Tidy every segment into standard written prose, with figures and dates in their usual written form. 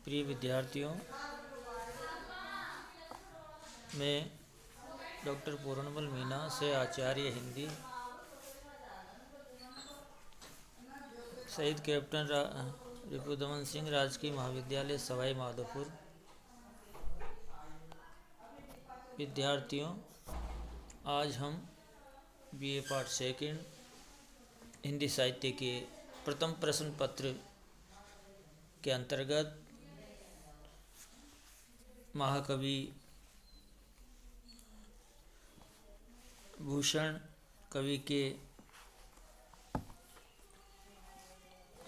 प्रिय विद्यार्थियों, मैं डॉक्टर पूर्णमल मीना से आचार्य हिंदी शहीद कैप्टन रिपुदमन सिंह राजकीय महाविद्यालय सवाई माधोपुर। विद्यार्थियों, आज हम बीए पार्ट सेकंड हिंदी साहित्य के प्रथम प्रश्न पत्र के अंतर्गत महाकवि भूषण कवि के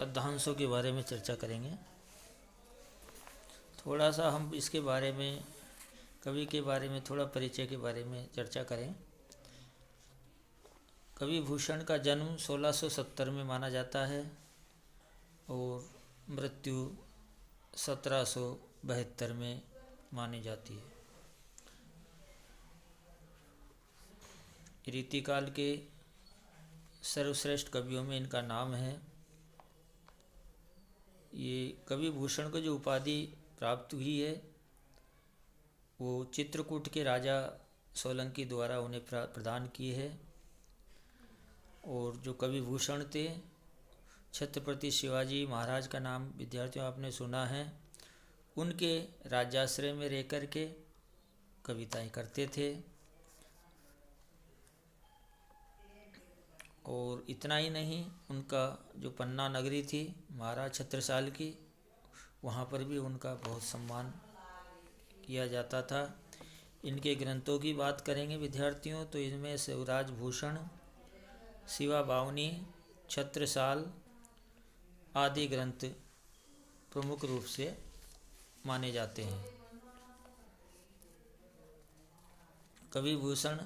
पद्यांशों के बारे में चर्चा करेंगे। थोड़ा सा हम इसके बारे में, कवि के बारे में, थोड़ा परिचय के बारे में चर्चा करें। कवि भूषण का जन्म 1670 में माना जाता है और मृत्यु 1772 में मानी जाती है। रीतिकाल के सर्वश्रेष्ठ कवियों में इनका नाम है। ये कवि भूषण को जो उपाधि प्राप्त हुई है वो चित्रकूट के राजा सोलंकी द्वारा उन्हें प्रदान की है। और जो कवि भूषण थे, छत्रपति शिवाजी महाराज का नाम विद्यार्थियों आपने सुना है। उनके राज्याश्रय में रह कर के कविताएं करते थे। और इतना ही नहीं, उनका जो पन्ना नगरी थी महाराज छत्रसाल की, वहाँ पर भी उनका बहुत सम्मान किया जाता था। इनके ग्रंथों की बात करेंगे विद्यार्थियों, तो इनमें शिवराज भूषण, शिवा बावनी, छत्रसाल आदि ग्रंथ प्रमुख रूप से माने जाते हैं। कवि भूषण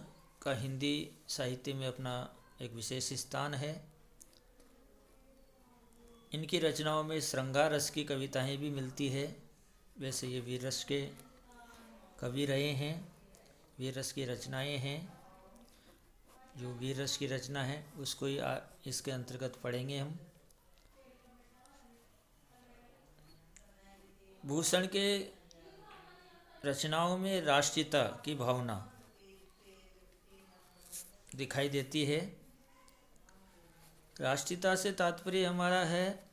का हिंदी साहित्य में अपना एक विशेष स्थान है। इनकी रचनाओं में श्रृंगार रस की कविताएं भी मिलती है। वैसे ये वीर रस के कवि रहे हैं, वीर रस की रचनाएं हैं। जो वीर रस की रचना है उसको ही इसके अंतर्गत पढ़ेंगे हम। भूषण के रचनाओं में राष्ट्रीयता की भावना दिखाई देती है। राष्ट्रीयता से तात्पर्य हमारा है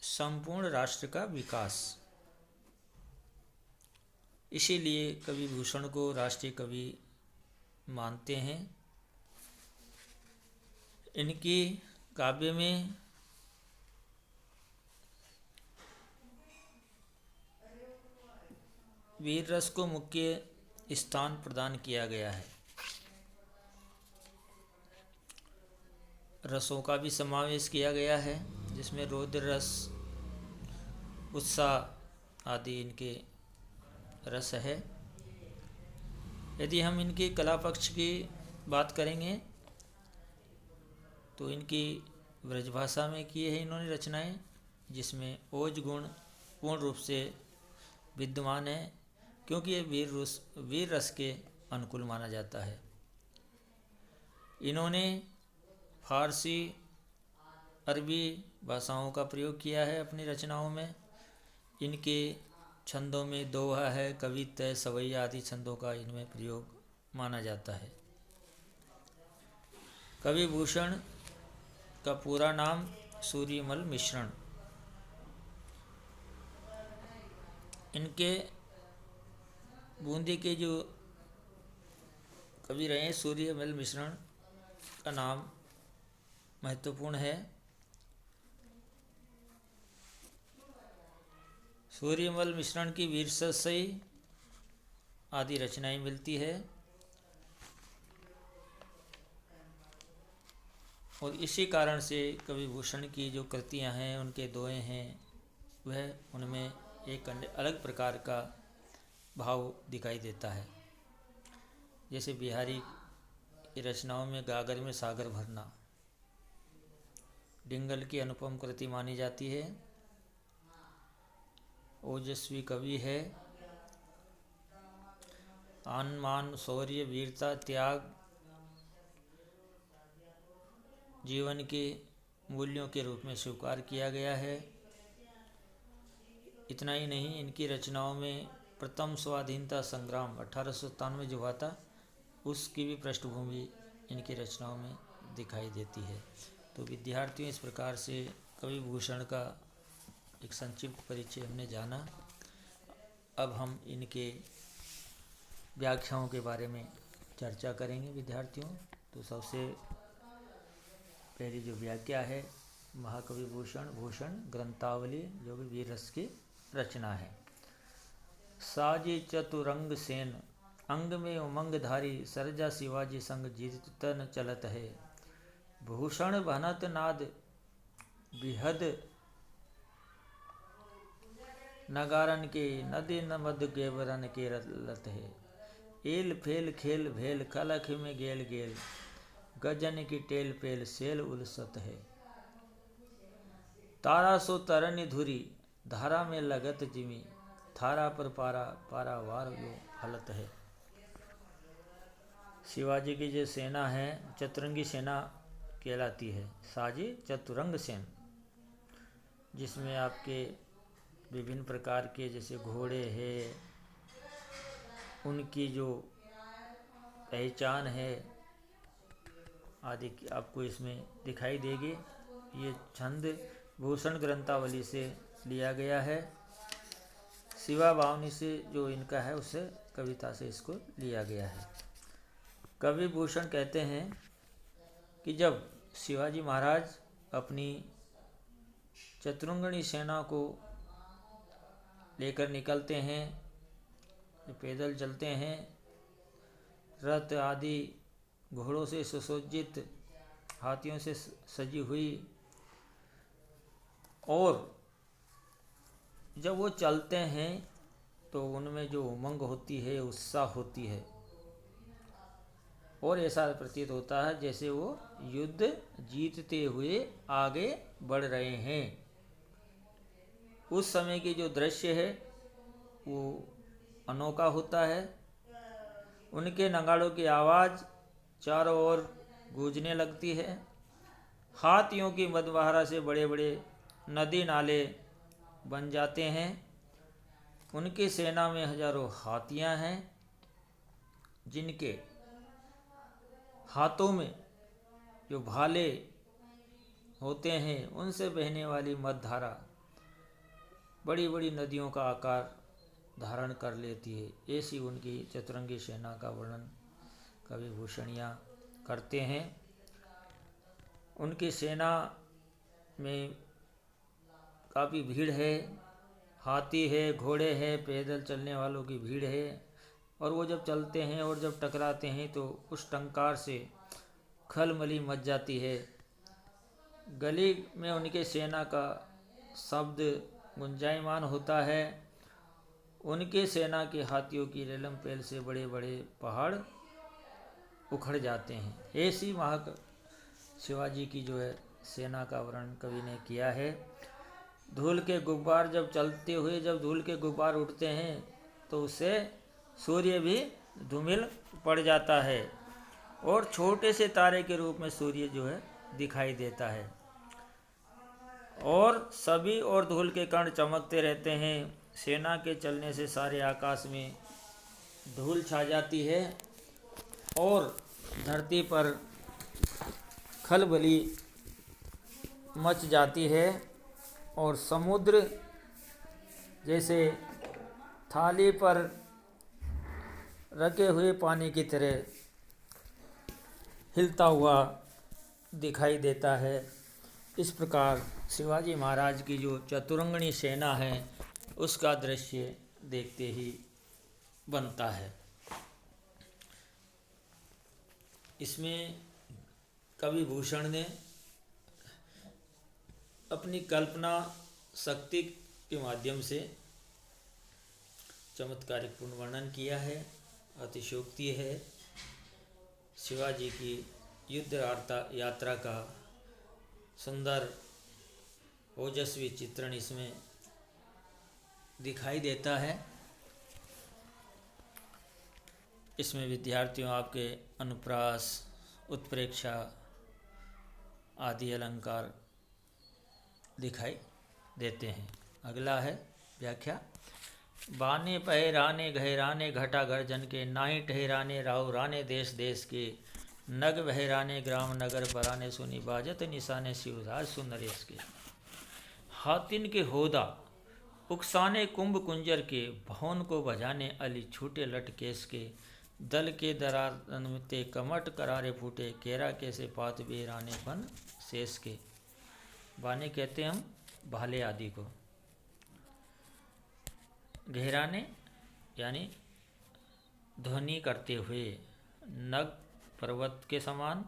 संपूर्ण राष्ट्र का विकास। इसीलिए कवि भूषण को राष्ट्रीय कवि मानते हैं। इनकी काव्य में वीर रस को मुख्य स्थान प्रदान किया गया है। रसों का भी समावेश किया गया है, जिसमें रौद्र रस, उत्साह आदि इनके रस है। यदि हम इनकी कला पक्ष की बात करेंगे तो इनकी ब्रजभाषा में की है इन्होंने रचनाएं, जिसमें ओज गुण पूर्ण रूप से विद्यमान है, क्योंकि ये वीर रस के अनुकूल माना जाता है। इन्होंने फारसी, अरबी भाषाओं का प्रयोग किया है अपनी रचनाओं में। इनके छंदों में दोहा है, कवित्त, सवैया आदि छंदों का इनमें प्रयोग माना जाता है। कवि भूषण का पूरा नाम सूर्यमल मिश्रण। इनके बूंदी के जो कवि रहे सूर्यमल मिश्रण का नाम महत्वपूर्ण है। सूर्यमल मिश्रण की वीरसई आदि रचनाएं मिलती है। और इसी कारण से कवि भूषण की जो कृतियां हैं, उनके दोहे हैं, वह उनमें एक अलग प्रकार का भाव दिखाई देता है। जैसे बिहारी की रचनाओं में गागर में सागर भरना डिंगल की अनुपम कृति मानी जाती है। ओजस्वी कवि है। आन मान, शौर्य, वीरता, त्याग जीवन के मूल्यों के रूप में स्वीकार किया गया है। इतना ही नहीं, इनकी रचनाओं में प्रथम स्वाधीनता संग्राम 1897 जो हुआ था उसकी भी पृष्ठभूमि इनकी रचनाओं में दिखाई देती है। तो विद्यार्थियों, इस प्रकार से कवि भूषण का एक संक्षिप्त परिचय हमने जाना। अब हम इनके व्याख्याओं के बारे में चर्चा करेंगे विद्यार्थियों। तो सबसे पहली जो व्याख्या है, महाकवि भूषण ग्रंथावली, जो कि वीर रस की रचना है। साजी चतुरंग सेन, अंग में उमंगधारी, सरजा शिवाजी संग जीत तन चलत है। भूषण भनत नाद बिहद, नगारन के नदी नमद गेवरन के लत है। एल फेल खेल भेल, कलख में गेल गेल, गजन की टेल पेल सेल उलसत है। तारा सो तरनी धुरी, धारा में लगत जिमी, थारा पर पारा पारावार यो हलत है। शिवाजी की जो सेना है चतुरंगी सेना कहलाती है, साजी चतुरंग सेन, जिसमें आपके विभिन्न प्रकार के जैसे घोड़े हैं, उनकी जो पहचान है आदि आपको इसमें दिखाई देगी। ये छंद भूषण ग्रंथावली से लिया गया है। शिवा भावनी से जो इनका है उससे कविता से इसको लिया गया है। कवि भूषण कहते हैं कि जब शिवाजी महाराज अपनी चतुरंगणी सेना को लेकर निकलते हैं, पैदल चलते हैं, रथ आदि घोड़ों से सुसज्जित, हाथियों से सजी हुई, और जब वो चलते हैं तो उनमें जो उमंग होती है, उत्साह होती है, और ऐसा प्रतीत होता है जैसे वो युद्ध जीतते हुए आगे बढ़ रहे हैं। उस समय की जो दृश्य है वो अनोखा होता है। उनके नगाड़ों की आवाज़ चारों ओर गूंजने लगती है। हाथियों की मदवाहरा से बड़े बड़े नदी नाले बन जाते हैं। उनकी सेना में हजारों हाथियां हैं, जिनके हाथों में जो भाले होते हैं उनसे बहने वाली मदधारा बड़ी बड़ी नदियों का आकार धारण कर लेती है। ऐसी उनकी चतुरंगी सेना का वर्णन कवि भूषणिया करते हैं। उनकी सेना में काफ़ी भीड़ है, हाथी है, घोड़े हैं, पैदल चलने वालों की भीड़ है, और वो जब चलते हैं और जब टकराते हैं तो उस टंकार से खलबली मच जाती है। गली में उनके सेना का शब्द गुंजायमान होता है। उनके सेना के हाथियों की रेलम पेल से बड़े बड़े पहाड़ उखड़ जाते हैं। ऐसी शिवाजी की जो है सेना का वर्णन कवि ने किया है। धूल के गुब्बार जब चलते हुए जब धूल के गुब्बार उठते हैं तो उससे सूर्य भी धूमिल पड़ जाता है, और छोटे से तारे के रूप में सूर्य जो है दिखाई देता है, और सभी और धूल के कण चमकते रहते हैं। सेना के चलने से सारे आकाश में धूल छा जाती है और धरती पर खलबली मच जाती है, और समुद्र जैसे थाली पर रखे हुए पानी की तरह हिलता हुआ दिखाई देता है। इस प्रकार शिवाजी महाराज की जो चतुरंगणी सेना है उसका दृश्य देखते ही बनता है। इसमें कवि भूषण ने अपनी कल्पना शक्ति के माध्यम से चमत्कारिकपूर्ण वर्णन किया है। अतिशयोक्ति है। शिवाजी की युद्ध यात्रा का सुंदर ओजस्वी चित्रण इसमें दिखाई देता है। इसमें विद्यार्थियों आपके अनुप्रास, उत्प्रेक्षा आदि अलंकार दिखाई देते हैं। अगला है व्याख्या। बाने पहराने गहराने घटा गर्जन के, नाई ठहराने राव राने देश देश के, नग बहराने ग्राम नगर पराने, सुनी बाजत निशाने शिवराज सुनरेश के। हातिन के होदा उकसाने कुंभ कुंजर के, भवन को बजाने अली छूटे लट केस के, दल के दरारते कमट करारे फूटे, केरा कैसे पात बेराने फन शेष के। बाने कहते हम भाले आदि को। गहराने यानी ध्वनि करते हुए, नग पर्वत के समान,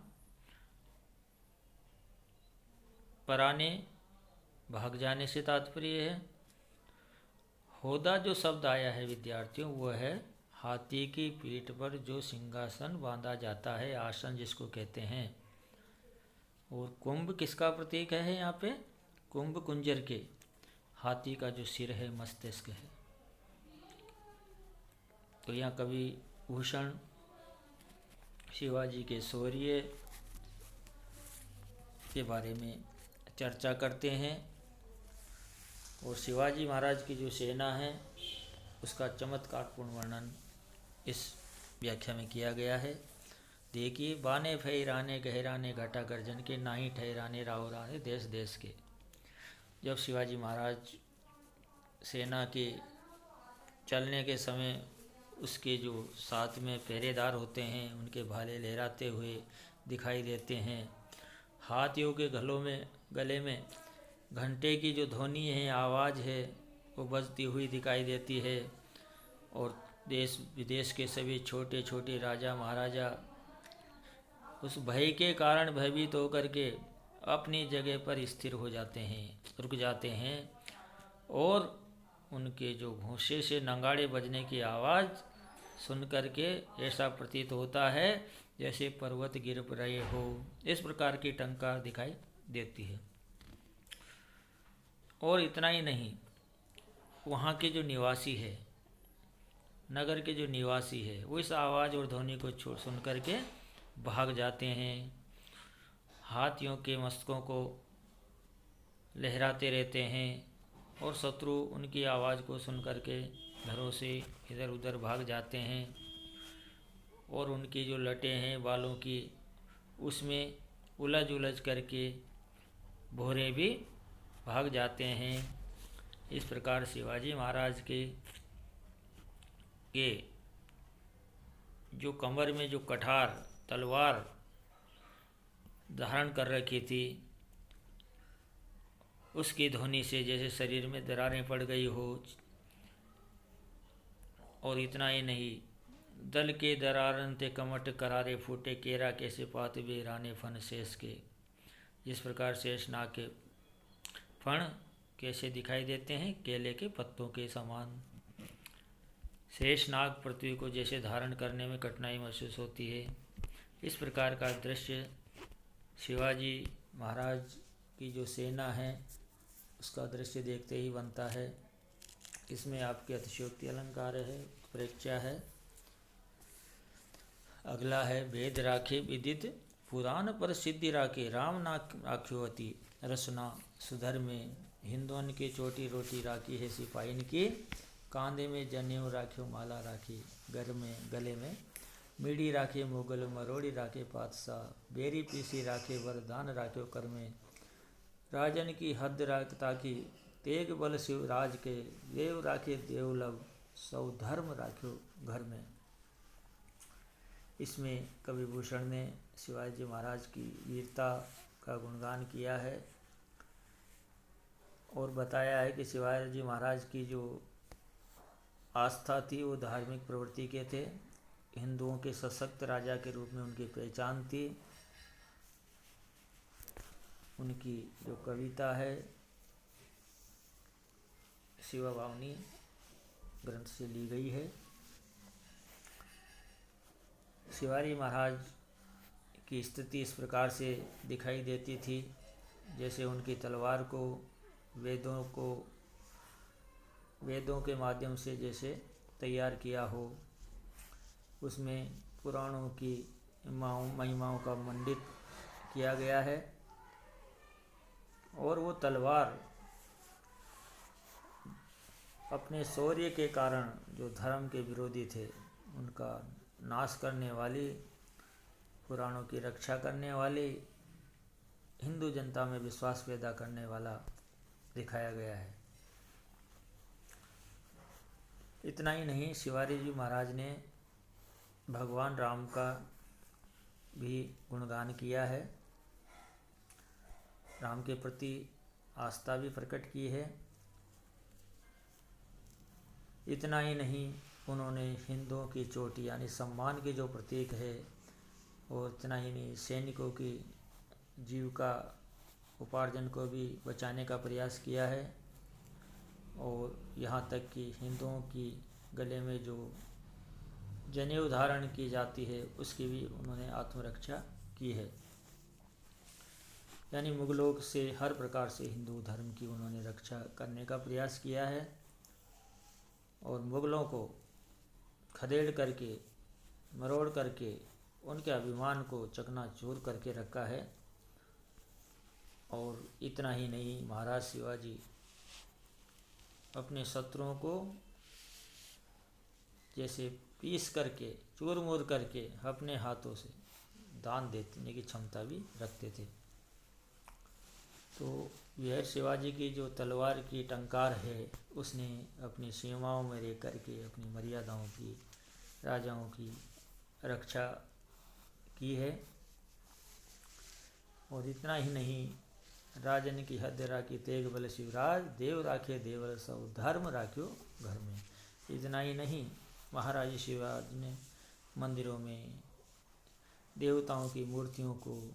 पराने भाग जाने से तात्पर्य है। होदा जो शब्द आया है विद्यार्थियों, वह है हाथी की पीठ पर जो सिंहासन बांधा जाता है, आसन जिसको कहते हैं। और कुंभ किसका प्रतीक है यहाँ पे? कुंभ कुंजर के, हाथी का जो सिर है, मस्तिष्क है। तो यहाँ कवि भूषण शिवाजी के शौर्य के बारे में चर्चा करते हैं और शिवाजी महाराज की जो सेना है उसका चमत्कारपूर्ण वर्णन इस व्याख्या में किया गया है। देखिए, बाने फैराने गहराने घटा गर्जन के, नाही ठहराने राव राने देश देश के। जब शिवाजी महाराज सेना के चलने के समय उसके जो साथ में पहरेदार होते हैं उनके भाले लहराते हुए दिखाई देते हैं। हाथियों के गले में घंटे की जो ध्वनि है, आवाज़ है, वो बजती हुई दिखाई देती है। और देश विदेश के सभी छोटे छोटे राजा महाराजा उस भय के कारण भयभीत होकर के अपनी जगह पर स्थिर हो जाते हैं, रुक जाते हैं। और उनके जो घोंसे से नगाड़े बजने की आवाज़ सुन करके ऐसा प्रतीत होता है जैसे पर्वत गिर रहे हो। इस प्रकार की टंकार दिखाई देती है। और इतना ही नहीं, वहाँ के जो निवासी है, नगर के जो निवासी है, वो इस आवाज़ और ध्वनि को सुन करके भाग जाते हैं। हाथियों के मस्तकों को लहराते रहते हैं और शत्रु उनकी आवाज़ को सुन करके घरों से इधर उधर भाग जाते हैं। और उनकी जो लटें हैं बालों की, उसमें उलझ करके भोरे भी भाग जाते हैं। इस प्रकार शिवाजी महाराज के जो कमर में जो कठार तलवार धारण कर रखी थी, उसकी ध्वनि से जैसे शरीर में दरारें पड़ गई हो। और इतना ही नहीं, दल के दरारन ते कमट करारे फूटे, केरा कैसे पात बेराने फन शेष के। जिस प्रकार शेषनाग के फण कैसे दिखाई देते हैं, केले के पत्तों के समान। शेषनाग पृथ्वी को जैसे धारण करने में कठिनाई महसूस होती है, इस प्रकार का दृश्य शिवाजी महाराज की जो सेना है उसका दृश्य देखते ही बनता है। इसमें आपके अतिशयोक्ति अलंकार है, प्रेक्षा है। अगला है, वेद राखे विदित पुराण पर सिद्धि राखे, राम ना राख्योवती रसना सुधर में। हिंदुओं की चोटी रोटी राखी है सिपाहीन की, कांधे में जनेऊ राख्यो माला राखी, गले में मीड़ी राखे मुगल मरोड़ी राखे पातशाह, बेरी पीसी राखे वरदान राख्यो कर में। राजन की हद राखता की, तेग बल शिवराज के, देव राखे देवलभ सौ धर्म राख्यो घर में। इसमें कवि भूषण ने शिवाजी महाराज की वीरता का गुणगान किया है और बताया है कि शिवाजी महाराज की जो आस्था थी वो धार्मिक प्रवृत्ति के थे। हिंदुओं के सशक्त राजा के रूप में उनकी पहचान थी। उनकी जो कविता है शिवभावनी ग्रंथ से ली गई है। शिवाजी महाराज की स्थिति इस प्रकार से दिखाई देती थी जैसे उनकी तलवार को वेदों के माध्यम से जैसे तैयार किया हो, उसमें पुराणों की महिमाओं का मंडित किया गया है। और वो तलवार अपने शौर्य के कारण जो धर्म के विरोधी थे उनका नाश करने वाली, पुराणों की रक्षा करने वाली, हिंदू जनता में विश्वास पैदा करने वाला दिखाया गया है। इतना ही नहीं, शिवाजी जी महाराज ने भगवान राम का भी गुणगान किया है, राम के प्रति आस्था भी प्रकट की है। इतना ही नहीं, उन्होंने हिंदुओं की चोटी यानी सम्मान के जो प्रतीक है, और इतना ही नहीं, सैनिकों की जीविका उपार्जन को भी बचाने का प्रयास किया है, और यहाँ तक कि हिंदुओं की गले में जो जनेऊ धारण की जाती है उसकी भी उन्होंने आत्मरक्षा की है। यानी मुगलों से हर प्रकार से हिंदू धर्म की उन्होंने रक्षा करने का प्रयास किया है, और मुगलों को खदेड़ करके, मरोड़ करके उनके अभिमान को चकनाचूर करके रखा है। और इतना ही नहीं, महाराज शिवाजी अपने शत्रुओं को जैसे पीस करके, चूर-मूर करके अपने हाथों से दान देने की क्षमता भी रखते थे। तो यह शिवाजी की जो तलवार की टंकार है, उसने अपनी सीमाओं में रह करके अपनी मर्यादाओं की, राजाओं की रक्षा की है। और इतना ही नहीं, राजन की हद राखी तेग बल शिवराज, देव राखे देवर सब धर्म राख्यो घर में। इतना ही नहीं, महाराज शिवाजी ने मंदिरों में देवताओं की मूर्तियों को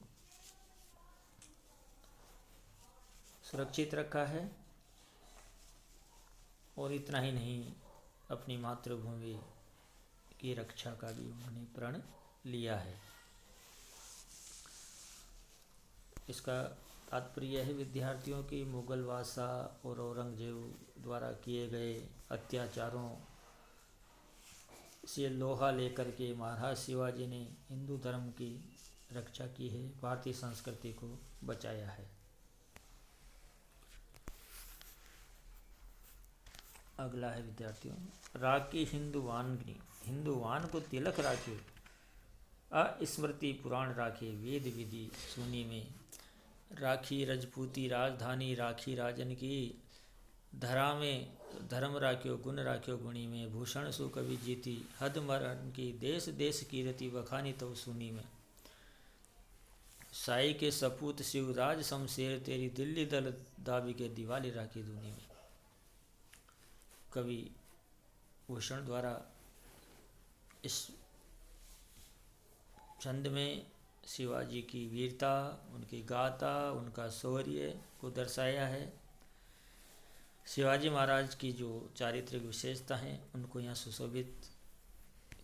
सुरक्षित रखा है। और इतना ही नहीं, अपनी मातृभूमि की रक्षा का भी उन्होंने प्रण लिया है। इसका तात्पर्य है विद्यार्थियों की, मुगल बादशाह और औरंगजेब द्वारा किए गए अत्याचारों से लोहा लेकर के महाराज शिवाजी ने हिंदू धर्म की रक्षा की है, भारतीय संस्कृति को बचाया है। अगला है विद्यार्थियों, राखी हिंदुवान को तिलक राख्यो, अस्मृति पुराण राखे, वेद विधि सुनी में। राखी रजपूती राजधानी राखी राजन की, धरा में धर्म राख्यो, गुण राख्यो गुणी में। भूषण सु कवि जीती, हद मरण की, देश देश कीरति बखानी तव सुनी में। साई के सपूत शिवराज शमशेर तेरी, दिल्ली दल दाबी के दिवाली राखी दूनी में। कवि भूषण द्वारा इस छंद में शिवाजी की वीरता, उनकी गाथा, उनका शौर्य को दर्शाया है। शिवाजी महाराज की जो चारित्रिक विशेषता हैं उनको यहाँ सुशोभित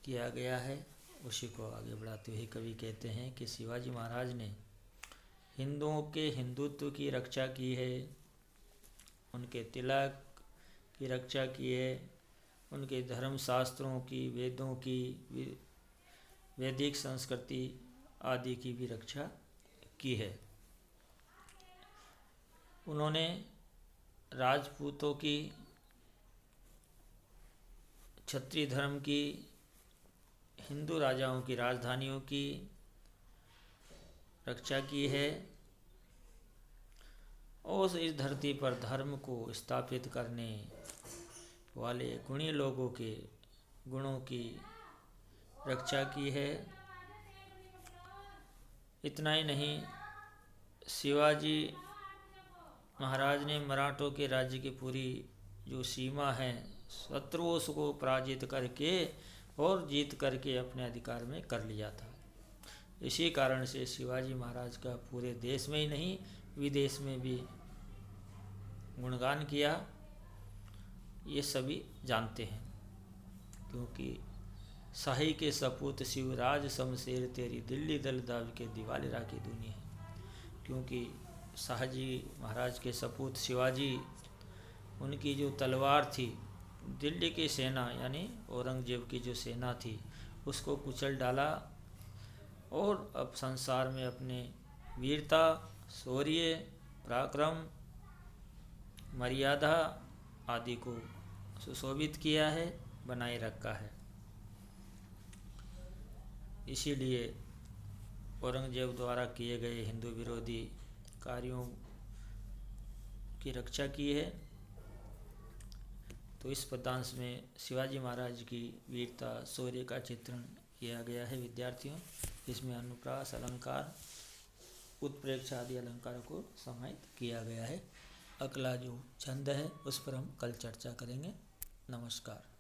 किया गया है। उसी को आगे बढ़ाते हुए कवि कहते हैं कि शिवाजी महाराज ने हिंदुओं के हिंदुत्व की रक्षा की है, उनके तिलक की रक्षा की है, उनके धर्म शास्त्रों की, वेदों की, वैदिक संस्कृति आदि की भी रक्षा की है। उन्होंने राजपूतों की, क्षत्रिय धर्म की, हिंदू राजाओं की राजधानियों की रक्षा की है, और इस धरती पर धर्म को स्थापित करने वाले गुणी लोगों के गुणों की रक्षा की है। इतना ही नहीं, शिवाजी महाराज ने मराठों के राज्य की पूरी जो सीमा है, शत्रुओं को पराजित करके और जीत करके अपने अधिकार में कर लिया था। इसी कारण से शिवाजी महाराज का पूरे देश में ही नहीं, विदेश में भी गुणगान किया, ये सभी जानते हैं। क्योंकि शाही के सपूत शिवराज शमशेर तेरी, दिल्ली दल दाव के दिवाली राखी दूनी है। क्योंकि शाहजी महाराज के सपूत शिवाजी, उनकी जो तलवार थी, दिल्ली की सेना यानी औरंगजेब की जो सेना थी उसको कुचल डाला, और अब संसार में अपने वीरता, शौर्य, पराक्रम, मर्यादा आदि को सुशोभित किया है, बनाए रखा है। इसीलिए औरंगजेब द्वारा किए गए हिंदू विरोधी कार्यों की रक्षा की है। तो इस पद्यांश में शिवाजी महाराज की वीरता शौर्य का चित्रण किया गया है विद्यार्थियों। इसमें अनुप्रास अलंकार, उत्प्रेक्षा आदि अलंकारों को समाहित किया गया है। अगला जो छंद है उस पर हम कल चर्चा करेंगे। नमस्कार।